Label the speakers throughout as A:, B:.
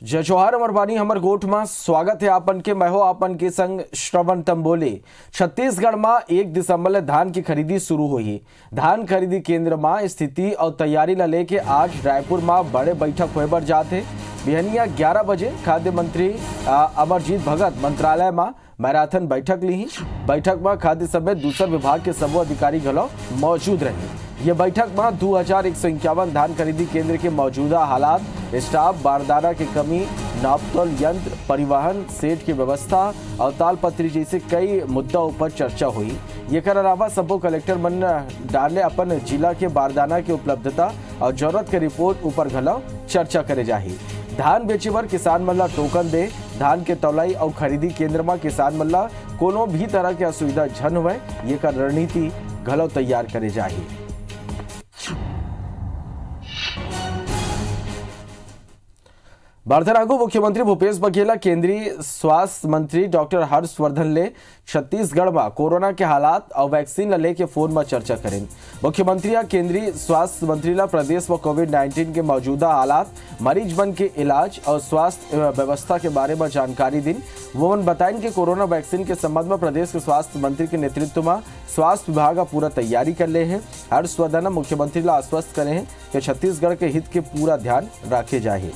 A: जय जोहार अमरबानी हमर गोठ में स्वागत है आपन के। मैं हो आपन के संग श्रवण तंबोले। छत्तीसगढ़ में 1 दिसंबर ले धान की खरीदी शुरू हुई। धान खरीदी केंद्र में स्थिति और तैयारी ला लेके आज रायपुर में बड़े बैठक होए बर जाते। बिहनिया 11 बजे खाद्य मंत्री अमरजीत भगत मंत्रालय में मैराथन बैठक ली। बैठक में खाद्य समेत दूसर विभाग के सबो अधिकारी घलो मौजूद रहे। यह बैठक में 2151 धान खरीदी केंद्र के मौजूदा हालात, स्टाफ, बारदाना की कमी, नापतोल यंत्र, परिवहन, सेट की व्यवस्था और तालपत्री जैसे कई मुद्दों पर चर्चा हुई। ये कर अलावा सबो कलेक्टर मन डाले अपन जिला के बारदाना की उपलब्धता और जरूरत के रिपोर्ट ऊपर घलो चर्चा करे जाही। धान बेचे बर किसान मन ला टोकन दे, धान के तौलाई और खरीदी केंद्र में किसान मन ला कोनो भी तरह के असुविधा झन हुए, ये कर रणनीति घलो तैयार करे जाही। बारथरागु मुख्यमंत्री भूपेश बघेल केंद्रीय स्वास्थ्य मंत्री डॉक्टर हर्षवर्धन ले छत्तीसगढ़ में कोरोना के हालात और वैक्सीन ले के फोन में चर्चा करें। मुख्यमंत्री केंद्रीय स्वास्थ्य मंत्री ला प्रदेश में कोविड-19 के मौजूदा हालात, मरीज बन के इलाज और स्वास्थ्य व्यवस्था के बारे में जानकारी दी। वो बताएं कि कोरोना वैक्सीन के संबंध में प्रदेश के स्वास्थ्य मंत्री के नेतृत्व में स्वास्थ्य विभाग पूरा तैयारी कर ले हैं। हर्षवर्धन मुख्यमंत्री ला आश्वस्त करे हैं कि छत्तीसगढ़ के हित के पूरा ध्यान रखे जाए।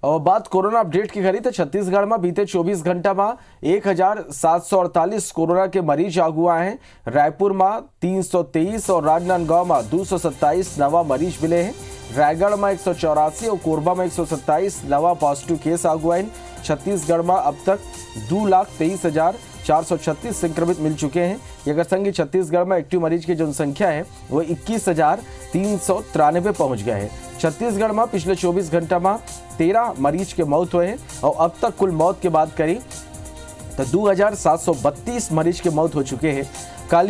A: और बात कोरोना अपडेट की करी तो छत्तीसगढ़ में बीते 24 घंटा में 1748 कोरोना के मरीज आगू आए हैं। रायपुर में 323 और राजनांदगांव में 227 नवा मरीज मिले हैं। रायगढ़ में 184 और कोरबा में 127 नवा पॉजिटिव केस आगू आए। छत्तीसगढ़ में अब तक 2,23,436 संक्रमित मिल चुके हैं। अगर संग छत्तीसगढ़ में एक्टिव मरीज की जनसंख्या है वो 21,393 पहुंच गए हैं। छत्तीसगढ़ में पिछले 24 घंटा में 13 मरीज के मौत हुए हैं और अब तक कुल मौत की बात करी तो 2,732 मरीज के मौत हो चुके हैं। कल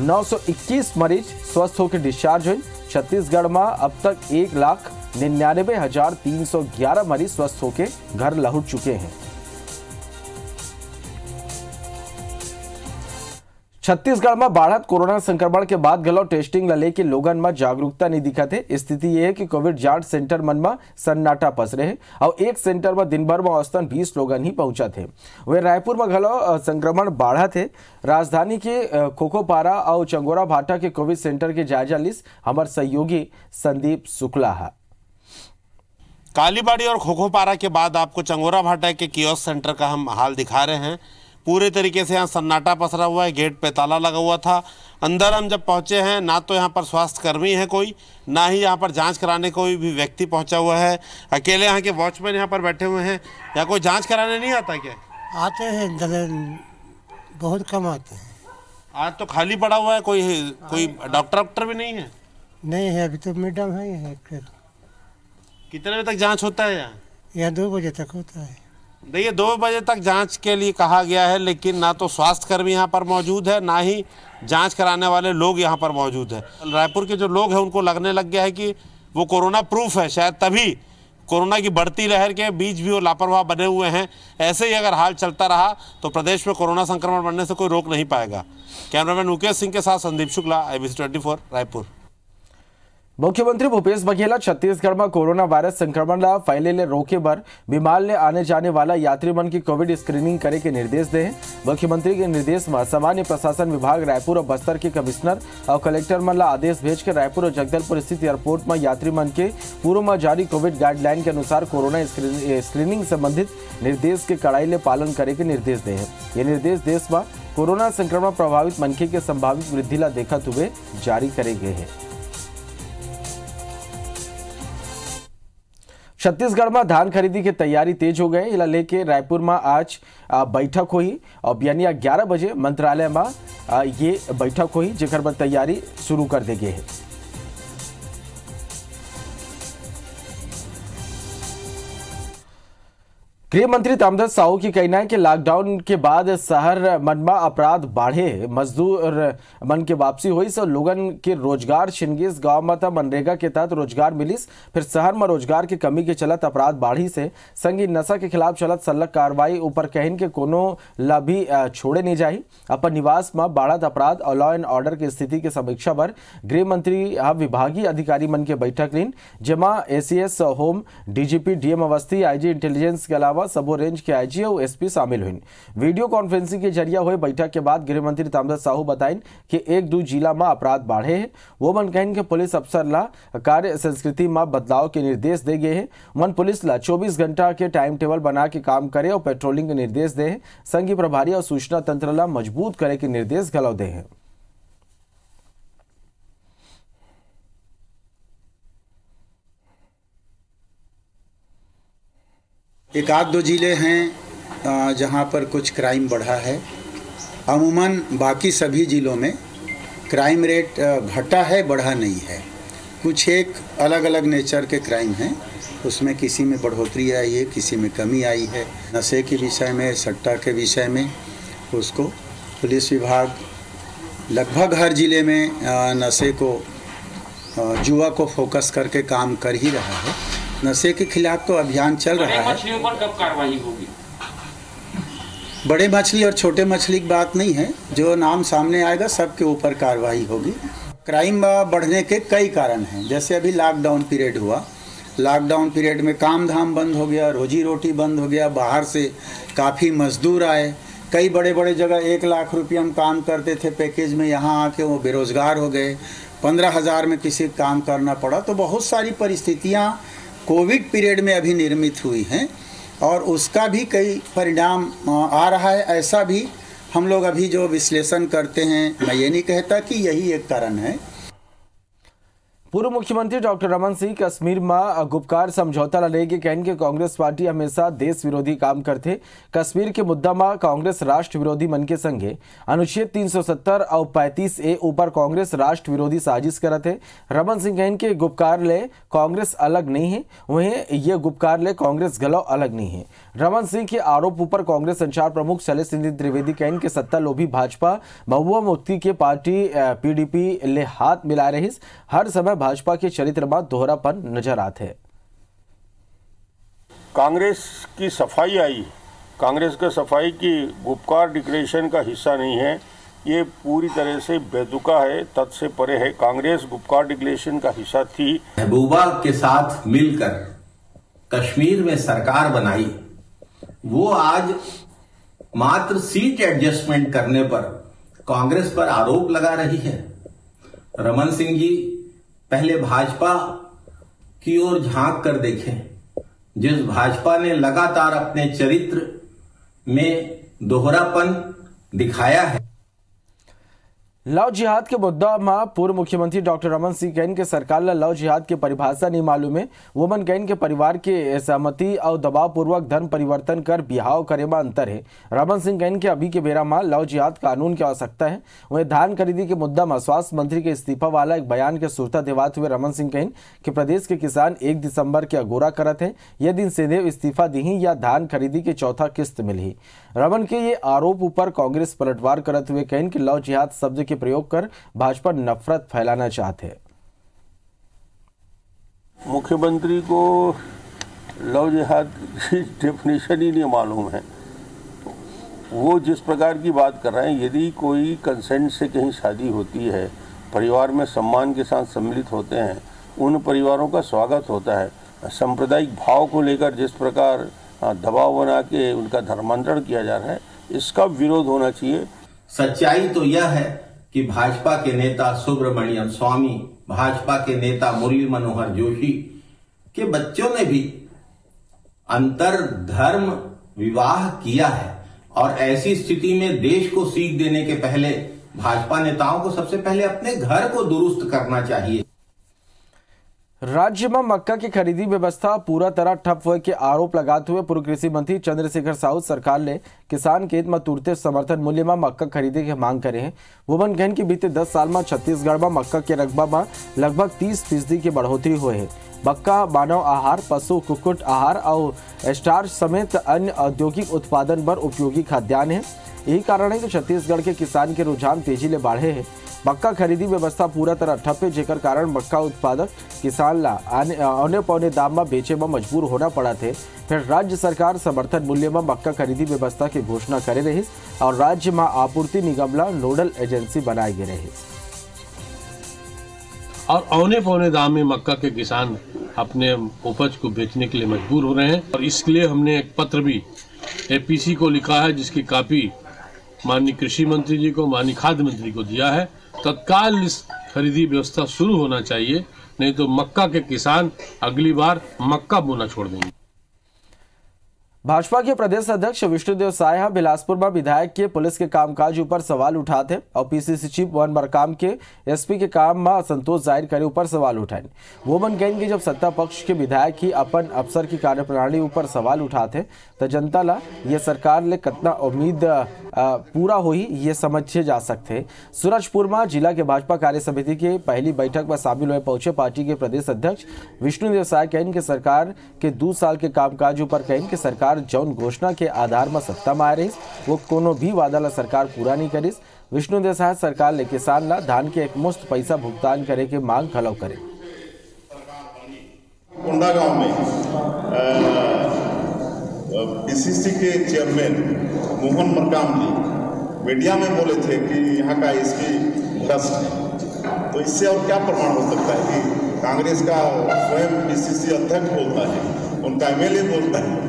A: 921 मरीज स्वस्थ होकर डिस्चार्ज हुए। छत्तीसगढ़ में अब तक 1,99,311 मरीज स्वस्थ होकर घर लौट चुके हैं। छत्तीसगढ़ में बढ़त कोरोना संक्रमण के बाद घलो टेस्टिंग ला लेके लोगन में जागरूकता नहीं दिखत है। स्थिति ये है कि कोविड जांच सेंटर मन में सन्नाटा पस रहे और एक सेंटर में दिन भर में औसतन 20 लोगन ही पहुंचा थे। वे रायपुर में घलो संक्रमण बढ़त है। राजधानी के खोखोपारा और चंगोरा भाटा के कोविड सेंटर के जायजा लिस्ट हमारे सहयोगी संदीप शुक्ला है।
B: कालीबाड़ी और खोखोपारा के बाद आपको चंगोरा भाटा के कियोस्क सेंटर का हम हाल दिखा रहे हैं। पूरे तरीके से यहाँ सन्नाटा पसरा हुआ है। गेट पे ताला लगा हुआ था। अंदर हम जब पहुँचे हैं ना तो यहाँ पर स्वास्थ्य कर्मी है कोई, ना ही यहाँ पर जांच कराने कोई भी व्यक्ति पहुँचा हुआ है। अकेले यहाँ के वॉचमैन यहाँ पर बैठे हुए हैं। यहाँ कोई जांच कराने नहीं आता क्या?
C: आते हैं, बहुत कम आते हैं।
B: आज तो खाली पड़ा हुआ है। कोई डॉक्टर भी नहीं है?
C: नहीं है, अभी तो मैडम है।
B: कितने बजे तक जाँच होता है यहाँ?
C: यहाँ 2 बजे तक होता है।
B: देखिए 2 बजे तक जांच के लिए कहा गया है, लेकिन ना तो स्वास्थ्यकर्मी यहाँ पर मौजूद है, ना ही जांच कराने वाले लोग यहाँ पर मौजूद है। रायपुर के जो लोग हैं उनको लगने लग गया है कि वो कोरोना प्रूफ है। शायद तभी कोरोना की बढ़ती लहर के बीच भी वो लापरवाह बने हुए हैं। ऐसे ही अगर हाल चलता रहा तो प्रदेश में कोरोना संक्रमण बढ़ने से कोई रोक नहीं पाएगा। कैमरामैन मुकेश सिंह के साथ संदीप शुक्ला, IBC 24 रायपुर।
A: मुख्यमंत्री भूपेश बघेल छत्तीसगढ़ में कोरोना वायरस संक्रमण ला फैले ले रोके बर विमान ले आने जाने वाला यात्री मन की कोविड स्क्रीनिंग करे के निर्देश दे हैं। मुख्यमंत्री के निर्देश में सामान्य प्रशासन विभाग रायपुर और बस्तर के कमिश्नर और कलेक्टर मन ला आदेश भेज कर रायपुर और जगदलपुर स्थित एयरपोर्ट में यात्री मन के पूर्व में जारी कोविड गाइडलाइन के अनुसार कोरोना स्क्रीनिंग संबंधित निर्देश के कड़ाई ले पालन करे के निर्देश दे हैं। ये निर्देश देश में कोरोना संक्रमण प्रभावित मनखे के संभावित वृद्धि ला देखते हुए जारी करे गए हैं। छत्तीसगढ़ में धान खरीदी की तैयारी तेज हो गई। इला लेके रायपुर में आज बैठक हुई और बिहनिया 11 बजे मंत्रालय में ये बैठक हुई, जेकर पर तैयारी शुरू कर दी गई है। गृह मंत्री ताम्रध्वज साहू की कहना है कि लॉकडाउन के बाद शहर मन में अपराध बढ़े, मजदूर मन के वापसी हुई सो लोगन के रोजगार छिनगिस। गांव में तो मनरेगा के तहत रोजगार मिलिस, फिर शहर में रोजगार की कमी के चलत अपराध बाढ़ी से संगी नशा के खिलाफ चलत सल्लक कार्रवाई ऊपर कहन के कोनो ला भी छोड़े नहीं जाही। अपन निवास में बढ़त अपराध और लॉ एंड ऑर्डर की स्थिति के समीक्षा पर गृह मंत्री विभागीय अधिकारी मन के बैठक लीन, जेमा ACS home, DGP, DM Awasthi, IG intelligence के अलावा सबो रेंज के आईजी और एसपी शामिल हुई। वीडियो कॉन्फ्रेंसिंग के जरिए हुए बैठक के बाद गृह मंत्री ताम्रध्वज साहू बताइन कि 1-2 जिला में अपराध बढ़े हैं। वो मन कहन के पुलिस अफसर ला कार्य संस्कृति में बदलाव के निर्देश दे गए हैं। मन पुलिस ला 24 घंटा के टाइम टेबल बना के काम करे और पेट्रोलिंग के निर्देश दे हैं। संघीय प्रभारी और सूचना तंत्र ला मजबूत करे के निर्देश गलौ दे हैं।
D: एक आध दो जिले हैं जहां पर कुछ क्राइम बढ़ा है। अमूमन बाकी सभी जिलों में क्राइम रेट घटा है, बढ़ा नहीं है। कुछ एक अलग अलग नेचर के क्राइम हैं, उसमें किसी में बढ़ोतरी आई है, किसी में कमी आई है। नशे के विषय में, सट्टा के विषय में उसको पुलिस विभाग लगभग हर जिले में नशे को, जुआ को फोकस करके काम कर ही रहा है। नशे के खिलाफ तो अभियान चल रहा है।
E: मछलियों पर कब कार्रवाई होगी?
D: बड़े मछली और छोटे मछली की बात नहीं है, जो नाम सामने आएगा सबके ऊपर कार्रवाई होगी। क्राइम बढ़ने के कई कारण हैं, जैसे अभी लॉकडाउन पीरियड हुआ। लॉकडाउन पीरियड में काम धाम बंद हो गया, रोजी रोटी बंद हो गया, बाहर से काफ़ी मजदूर आए। कई बड़े बड़े जगह 1 लाख रुपये हम काम करते थे पैकेज में, यहाँ आके वो बेरोजगार हो गए। 15,000 में किसी काम करना पड़ा। तो बहुत सारी परिस्थितियाँ कोविड पीरियड में अभी निर्मित हुई हैं और उसका भी कई परिणाम आ रहा है। ऐसा भी हम लोग अभी जो विश्लेषण करते हैं, मैं ये नहीं कहता कि यही एक कारण है।
A: पूर्व मुख्यमंत्री डॉक्टर रमन सिंह कश्मीर में गुपकार समझौता लेके कहन के कांग्रेस पार्टी हमेशा देश विरोधी काम करते। कश्मीर के मुद्दा में कांग्रेस राष्ट्र विरोधी मन के संगे अनुच्छेद 370 और 35A ऊपर कांग्रेस राष्ट्र विरोधी साजिश करते। रमन सिंह कहन के गुपकार ले कांग्रेस अलग नहीं है, वहीं ये गुपकार ले कांग्रेस गलो अलग नहीं है। रमन सिंह के आरोप ऊपर कांग्रेस संचार प्रमुख शैलेश त्रिवेदी कहन के सत्ता लोभी भाजपा महुआ मुक्ति के पार्टी PDP ले हाथ मिला रही। हर समय भाजपा के चरित्र में दोहरापन नजर आते हैं।
F: कांग्रेस की सफाई आई, कांग्रेस का सफाई की गुपकार डिक्लेरेशन का हिस्सा नहीं है, ये पूरी तरह से बेतुका है, तथ्य से परे है। कांग्रेस गुपकार डिक्लेरेशन का हिस्सा थी।
G: महबूबा के साथ मिलकर कश्मीर में सरकार बनाई, वो आज मात्र सीट एडजस्टमेंट करने पर कांग्रेस पर आरोप लगा रही है। रमन सिंह जी पहले भाजपा की ओर झांक कर देखें, जिस भाजपा ने लगातार अपने चरित्र में दोहरापन दिखाया है।
A: लव जिहाद के मुद्दा में पूर्व मुख्यमंत्री डॉक्टर रमन सिंह कहन के सरकार ला लव जिहाद की परिभाषा नहीं मालूम है। वोमन कहन के परिवार के सहमति और दबाव पूर्वक धर्म परिवर्तन कर बिहाव करे में अंतर है। रमन सिंह कहन के अभी के बेरा में लव जिहाद कानून की आवश्यकता है। वहीं धान खरीदी के मुद्दा में स्वास्थ्य मंत्री के इस्तीफा वाला एक बयान के सुरता देवाते हुए रमन सिंह कहन कि प्रदेश के किसान 1 दिसंबर के अगोरा करत है, यह दिन सीधे इस्तीफा दी या धान खरीदी के चौथा किस्त मिली। रमन के ये आरोप ऊपर कांग्रेस पलटवार करते हुए कहन कि लव जिहाद शब्द के प्रयोग कर भाजपा नफरत फैलाना चाहते हैं।
F: मुख्यमंत्री को लव जिहाद की डेफिनेशन ही नहीं मालूम है। वो जिस प्रकार की बात कर रहे हैं, यदि कोई कंसेंट से कहीं शादी होती है, परिवार में सम्मान के साथ सम्मिलित होते हैं, उन परिवारों का स्वागत होता है। सांप्रदायिक भाव को लेकर जिस प्रकार दबाव बना के उनका धर्मांतरण किया जा रहा है, इसका विरोध होना चाहिए।
G: सच्चाई तो यह है कि भाजपा के नेता सुब्रमण्यम स्वामी, भाजपा के नेता मुरली मनोहर जोशी के बच्चों ने भी अंतर धर्म विवाह किया है और ऐसी स्थिति में देश को सीख देने के पहले भाजपा नेताओं को सबसे पहले अपने घर को दुरुस्त करना चाहिए।
A: राज्य में मक्का की खरीदी व्यवस्था पूरा तरह ठप हुए के आरोप लगाते हुए पूर्व कृषि मंत्री चंद्रशेखर साहू सरकार ने किसान खेत में तुरते समर्थन मूल्य में मक्का खरीदे की मांग करे हैं। वोमन कहन की बीते 10 साल में छत्तीसगढ़ में मक्का के रकबा में लगभग 30% की बढ़ोतरी हुई है। मक्का मानव आहार, पशु कुक्कुट आहार और स्टार्च समेत अन्य औद्योगिक उत्पादन पर उपयोगी खाद्यान्न है। यही कारण है कि छत्तीसगढ़ के किसान के रुझान तेजी ले बढ़े हैं। मक्का खरीदी व्यवस्था पूरा तरह ठप है, जेकर कारण मक्का उत्पादक किसान ला औने पौने दाम में बेचे में मजबूर होना पड़ा थे। फिर राज्य सरकार समर्थन मूल्य में मक्का खरीदी व्यवस्था की घोषणा करे रही और राज्य में आपूर्ति निगम ला नोडल एजेंसी बनाई गई रही
E: और औने पौने दाम में मक्का के किसान अपने उपज को बेचने के लिए मजबूर हो रहे हैं। और इसके लिए हमने एक पत्र भी एपीसी को लिखा है, जिसकी कॉपी माननीय कृषि मंत्री जी को, माननीय खाद्य मंत्री को दिया है। तत्काल इस खरीदी व्यवस्था शुरू होना चाहिए, नहीं तो मक्का के किसान अगली बार मक्का बोना छोड़ देंगे।
A: भाजपा के प्रदेश अध्यक्ष विष्णुदेव साय बिलासपुर में विधायक के पुलिस के कामकाज ऊपर सवाल उठाते और पीसीसी चीफ वन मरकाम के एसपी के काम में असंतोष जाहिर करे ऊपर सवाल उठाए। वो मन कहेंगे जब सत्ता पक्ष के विधायक ही अपन अफसर की कार्यप्रणाली ऊपर सवाल उठाते तो जनता ला ये सरकार ले कितना उम्मीद पूरा हुई ये समझे जा सकते। सूरजपुर में जिला के भाजपा कार्य समिति की पहली बैठक में शामिल हुए पहुंचे पार्टी के प्रदेश अध्यक्ष विष्णुदेव साय कहें कि सरकार के 2 साल के कामकाज ऊपर कहें कि सरकार जौन घोषणा के आधार में सत्ता में आ रही वो कोनो भी वादा ला सरकार पूरा नहीं करी। विष्णुदेव साय सरकार ले किसान ला धान के एकमुश्त पैसा भुगतान करे के मांग खलव करे।
H: कोंडागांव में पीसीसी के चेयरमैन मोहन मरकाम जी मीडिया में बोले थे कि यहाँ का इसकी भ्रष्ट है, तो इससे और क्या प्रमाण हो सकता है कि कांग्रेस का स्वयं पीसीसी अध्यक्ष बोलता है, उनका एमएलए बोलता है।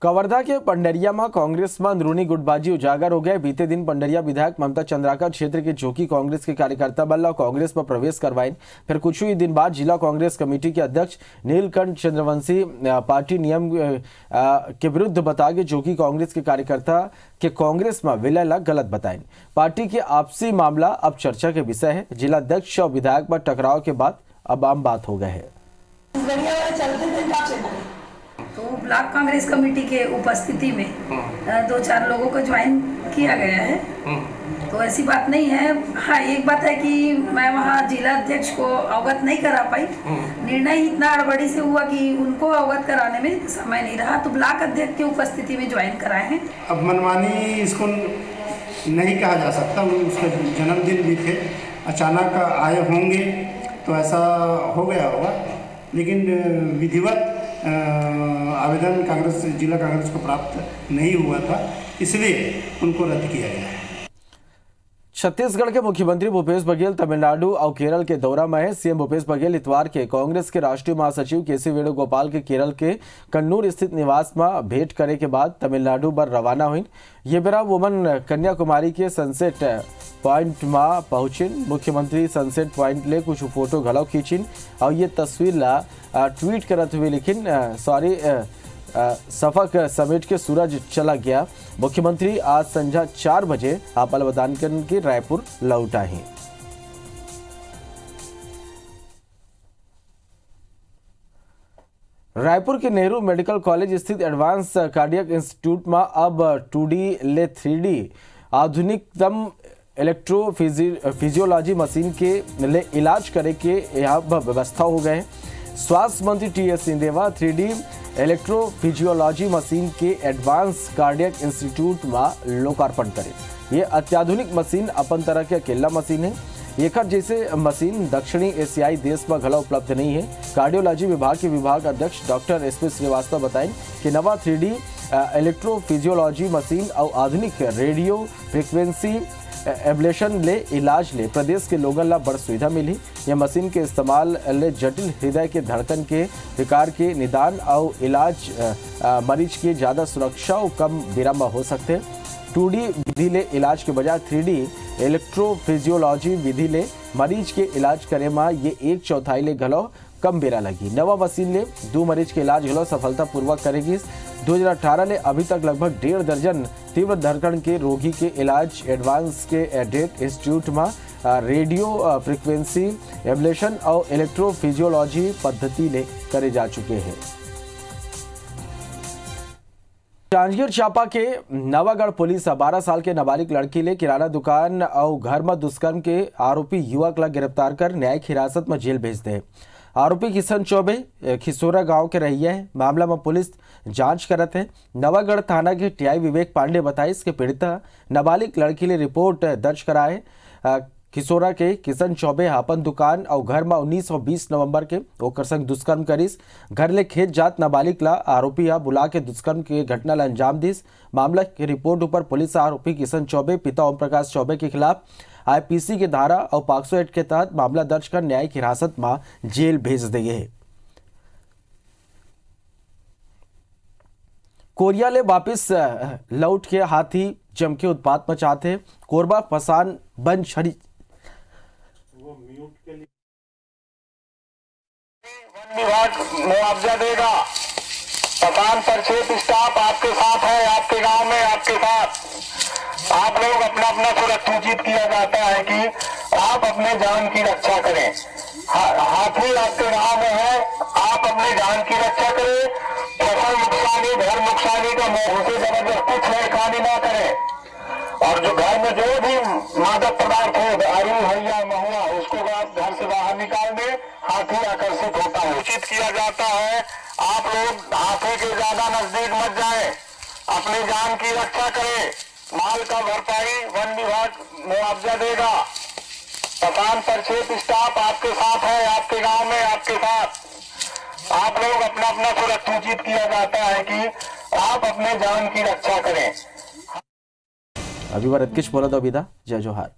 A: कवर्धा के पंडरिया में कांग्रेस में अंदरूनी गुटबाजी उजागर हो गया। बीते दिन पंडरिया विधायक ममता चंद्राकर क्षेत्र के जोकी कांग्रेस के कार्यकर्ता बल्ला कांग्रेस में प्रवेश करवाए। फिर कुछ ही दिन बाद जिला कांग्रेस कमेटी के अध्यक्ष नीलकंठ चंद्रवंशी पार्टी नियम के विरुद्ध बता के जोकी कांग्रेस के कार्यकर्ता के कांग्रेस में विलय ला गलत बताए। पार्टी के आपसी मामला अब चर्चा के विषय है। जिला अध्यक्ष और विधायक पर टकराव के बाद अब आम बात हो गए है।
I: तो ब्लॉक कांग्रेस कमेटी के उपस्थिति में 2-4 लोगों को ज्वाइन किया गया है, तो ऐसी बात नहीं है। हाँ, एक बात है कि मैं वहाँ जिला अध्यक्ष को अवगत नहीं करा पाई। निर्णय इतना हड़बड़ी से हुआ कि उनको अवगत कराने में समय नहीं रहा, तो ब्लॉक अध्यक्ष की उपस्थिति में ज्वाइन कराए हैं।
J: अब मनमानी इसको नहीं कहा जा सकता, उसका जन्मदिन भी थे, अचानक आए होंगे तो ऐसा हो गया होगा, लेकिन विधिवत आवेदन कांग्रेस जिला कांग्रेस को प्राप्त नहीं हुआ था, इसलिए उनको रद्द किया गया है।
A: छत्तीसगढ़ के मुख्यमंत्री भूपेश बघेल तमिलनाडु और केरल के दौरा में है। सीएम भूपेश बघेल इतवार के कांग्रेस के राष्ट्रीय महासचिव केसी वेणुगोपाल के केरल के कन्नूर स्थित निवास में भेंट करे के बाद तमिलनाडु पर रवाना हुई। ये बेरा वोमन कन्याकुमारी के सनसेट पॉइंट में पहुंचिन। मुख्यमंत्री सनसेट पॉइंट ले कुछ फोटो घलव खींचिन और ये तस्वीर ला ट्वीट करते हुए लिखिन सफक समेट के सूरज चला गया। मुख्यमंत्री आज संध्या 4 बजे आपल बदानकन के रायपुर लौटा है। रायपुर के नेहरू मेडिकल कॉलेज स्थित एडवांस कार्डियक इंस्टीट्यूट में अब 2D ले 3D आधुनिकतम इलेक्ट्रोफिजियोलॉजी मशीन के ले इलाज करे के यहाँ व्यवस्था हो गए। स्वास्थ्य मंत्री टी.एस. सिंहदेवा 3D इलेक्ट्रोफिजियोलॉजी मशीन के एडवांस कार्डियक इंस्टीट्यूट में लोकार्पण करें। ये अत्याधुनिक मशीन अपन तरह के अकेला मशीन है। एकर जैसे मशीन दक्षिणी एशियाई देश में घला उपलब्ध नहीं है। कार्डियोलॉजी विभाग के विभाग अध्यक्ष डॉक्टर एस.पी. श्रीवास्तव बताएं कि नवा 3D इलेक्ट्रोफिजियोलॉजी मशीन और आधुनिक रेडियो फ्रिक्वेंसी एब्लेशन ले इलाज ले प्रदेश के लोगों ला बड़ सुविधा मिली। यह मशीन के इस्तेमाल ले जटिल हृदय के धड़कन के विकार के निदान और इलाज मरीज की ज़्यादा सुरक्षा और कम विराम हो सकते हैं। 2D विधि ले इलाज के बजाय 3D इलेक्ट्रोफिजियोलॉजी विधि ले मरीज के इलाज करे में ये 1/4 ले घलो कम बेरा लगी। नवा मशीन ले 2 मरीज के इलाज घलो सफलतापूर्वक करेगी। 2018 ले अभी तक लगभग 1.5 दर्जन तीव्र धड़कन के रोगी के इलाज एडवांस के एडेट इंस्टीट्यूट में रेडियो फ्रिक्वेंसी एब्लेशन और इलेक्ट्रोफिजियोलॉजी पद्धति ले करे जा चुके हैं। जांजगीर चांपा के नवागढ़ पुलिस 12 साल के नाबालिग लड़की ले किराना दुकान और घर में दुष्कर्म के आरोपी युवक ला गिरफ्तार कर न्यायिक हिरासत में जेल भेज दे। आरोपी किशन चौबे खिसोरा गांव के रहिया है। मामला में पुलिस जांच करत है। नवागढ़ थाना के टीआई विवेक पांडे बताई इसके पीड़िता नाबालिग लड़की ले रिपोर्ट दर्ज कराए। खिसोरा के किशन चौबे अपन दुकान और घर में 19 और 20 नवंबर के ओकर संग दुष्कर्म करिस। घर ले खेत जात नाबालिग ला आरोपी बुला के दुष्कर्म के घटना ला अंजाम दिस। मामला की रिपोर्ट ऊपर पुलिस आरोपी किशन चौबे पिता ओम प्रकाश चौबे के खिलाफ आईपीसी के धारा और पॉक्सो एक्ट के तहत मामला दर्ज कर न्यायिक हिरासत में जेल भेज दिए है। कोरिया ले वापिस लौट के हाथी जम के उत्पात मचाते। कोरबा फसान बन छड़ी
K: वन विभाग मुआवजा देगा। फसान पर 6 स्टाफ आपके साथ है, आपके गांव में आपके साथ। आप लोग अपना अपना सुरक्षित किया जाता है कि आप अपने जान की रक्षा करें। हाथी आपके गांव में है, आप अपने जान की रक्षा करें। फसल नुकसानी घर नुकसानी का मुंह से जबरदस्ती छेड़खानी ना करें। और जो घर में जो भी मादक पदार्थ हो, दारू हो या महुआ, उसको आप घर से बाहर निकाल दें। हाथी आकर्षित होता है, उचित किया जाता है। आप लोग हाथी के ज्यादा नजदीक मत जाएं, अपनी जान की रक्षा करें। माल का भरपाई वन विभाग मुआवजा देगा। फसान पर 6 स्टाफ आपके साथ है, आपके गांव में आपके साथ। आप लोग अपना अपना सुरक्षित किया जाता है कि आप अपने जान की रक्षा करें।
A: अभी भारत किश बोला दो विदा। जय जोहार।